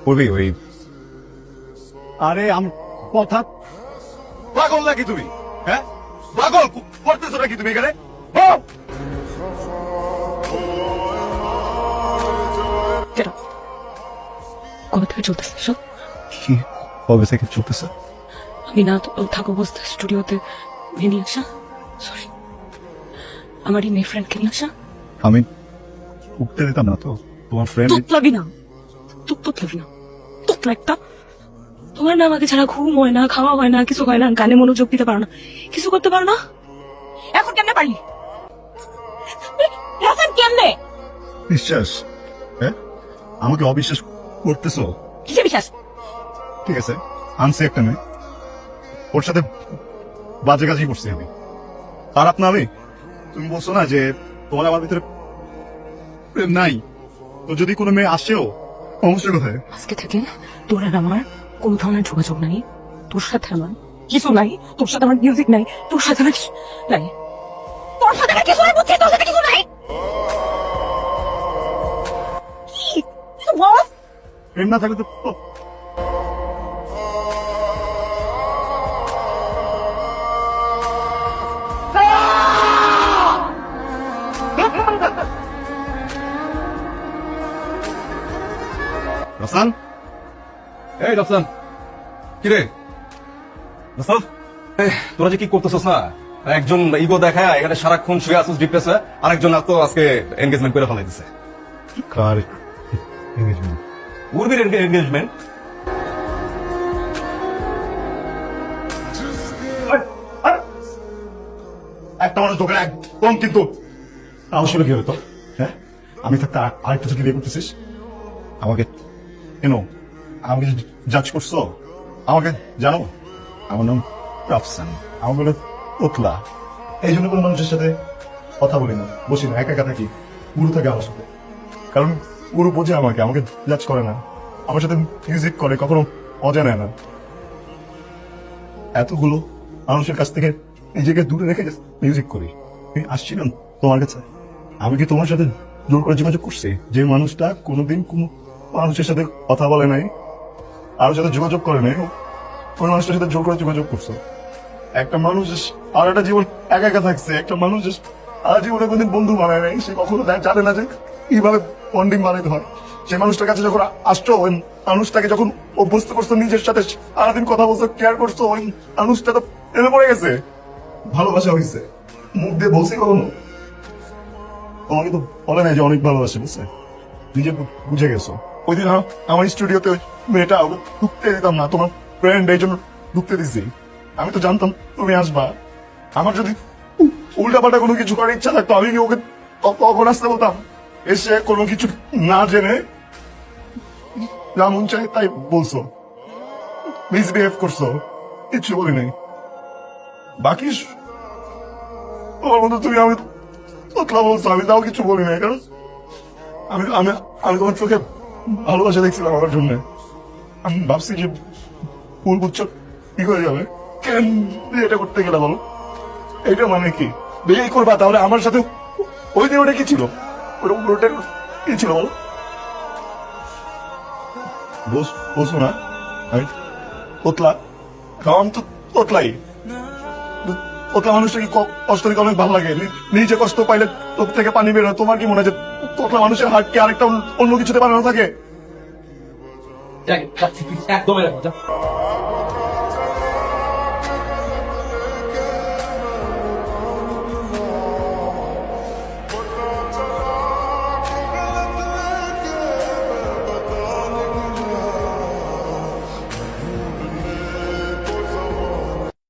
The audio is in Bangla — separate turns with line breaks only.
ওই আরে কথা পাগল নাকি তুমি? হ্যাঁ পাগল করতেছো নাকি তুমি এখানে?
কবে থেকে চলতেছে সব?
কি কবে থেকে চলতেছে?
আমি না থাকা অবস্থা স্টুডিওতে নিয়ে আসা, সরি আমার এই মেয়ে ফ্রেন্ডকে নিয়ে আসা।
আমি উঠতে দিতাম না তো তোমার ফ্রেন্ড।
তুতলাবি না, তুতলাবি না, তুতলা একটা। তোমার না আমাকে ছাড়া ঘুম হয় না, খাওয়া হয় না, কিছু হয় না, গানে মনোযোগ দিতে পারো না, কিছু করতে পারো না। এখন কেমনে পারলি? এখন কেমনে?
বিশ্বাস? হ্যাঁ আমাকে অবিশ্বাস করতেছো?
কিসে বিশ্বাস?
ঠিক আছে আনছি একটা মেয়ে, ওর সাথে বাজে কাজই করছি আমি। খারাপ না আমি? তুমি বলছো না যে তোমার আমার ভিতরে প্রেম নাই, তো যদি কোনো মেয়ে আসেও সমস্যা কোথায়?
আজকে থেকে তোর আর আমার কোন ধরনের যোগাযোগ নাই, তোর সাথে আমার কিছু নাই, তোর সাথে আমার মিউজিক নাই, তোর সাথে আমার কিছু নাই, তোর সাথে আমার কিছু নাই, বুঝছিস? তোর সাথে কিছু নাই। কি তুই বল?
প্রেম না থাকলে তো রসান, এই রসান,
কিরে দোস্ত, তোরা যে কি করতেছস না? একজন ইগো দেখায় এখানে সারাক্ষণ শুয়ে আসছিস ডিপ্রেসে, আরেকজন তো আজকে এনগেজমেন্ট করে ফেলাই দিছে।
কার এঙ্গেজমেন্ট?
উর্বির এনগেজমেন্ট।
একটা মানুষ তোকে একদম কিন্তু আসলে কি হতো? হ্যাঁ আমি থাকতে আরেকটা থেকে বিয়ে করতেছিস আমাকে? কেন আমাকে জাজ করছো? আমাকে জানো আমার নাম রাফসান, আমার বলে তোতলা। এই জন্য কোনো মানুষের সাথে কথা বলি না, বসি না, একা একা থাকি। গুরু থাকে আমার সাথে, কারণ গুরু বোঝে আমাকে, আমাকে জাজ করে না, আমার সাথে মিউজিক করে, কখনো মজা নেয় না। এতগুলো মানুষের কাছ থেকে নিজেকে দূরে রেখে মিউজিক করি। আমি আসছিলাম তোমার কাছে, আমি কি তোমার সাথে জোর করে যোগাযোগ করছি? যে মানুষটা কোনোদিন কোনো মানুষের সাথে কথা বলে নাই, কারোর সাথে যোগাযোগ করে নাই, ওই মানুষটার সাথে জোর করে যোগাযোগ করছো। একটা মানুষ আর একটা জীবন একা একা থাকছে, একটা মানুষ আর জীবনে কোনদিন বন্ধু বানায় নাই, সে কখনো জানে না যে কিভাবে বন্ডিং বানাইতে হয়। সেই মানুষটার কাছে যখন আসছো, ওই মানুষটাকে যখন অভ্যস্ত করছো নিজের সাথে, সারাদিন কথা বলছো, কেয়ার করছো, ওই মানুষটা তো এনে পড়ে গেছে। ভালোবাসা হয়েছে, মুখ দিয়ে বলছি কখনো? তোমাকে তো বলে নাই যে অনেক ভালোবাসে, বুঝছে? নিজে বুঝে গেছো। ওই দিন আমার স্টুডিওতে মেয়েটা ঢুকতে দিতাম না, তোমার ফ্রেন্ড এই জন্য ঢুকতে দিছি। আমি তো জানতাম তুমি আসবা। আমার যদি উল্টাপাল্টা কোনো কিছু করার ইচ্ছা থাকতো, আমি কি ওকে তখন আসতে বলতাম? এসে কোনো কিছু না জেনে যা মন চাই তাই বলছো, মিসবিহেভ করছো, কিচ্ছু বলি নাই। বাকি তোমার মতো তুমি আমি তোতলা বলছো, আমি তাও কিছু বলি নাই, কারণ আমি আমি আমি তোমার চোখে ভালোবাসা দেখছিলাম আমার জন্য। আমি ভাবছি যে ফুল গুচ্ছ ঠিক হয়ে যাবে। কেন এটা করতে গেলে বলো? এটা মানে কি? বিয়ে করবা তাহলে আমার সাথে? ওই দিন ওটা কি ছিল? ওটা কি ছিল বলো? বসো না, আমি তোতলা, কারণ তো তোতলাই। তোতলা মানুষটা কি কষ্ট দিকে অনেক ভালো লাগে, নিজে কষ্ট পাইলে চোখ থেকে পানি বের হয়। তোমার কি মনে হয় যে তোতলা মানুষের হাত কি আরেকটা অন্য কিছুতে বানানো থাকে?
একদম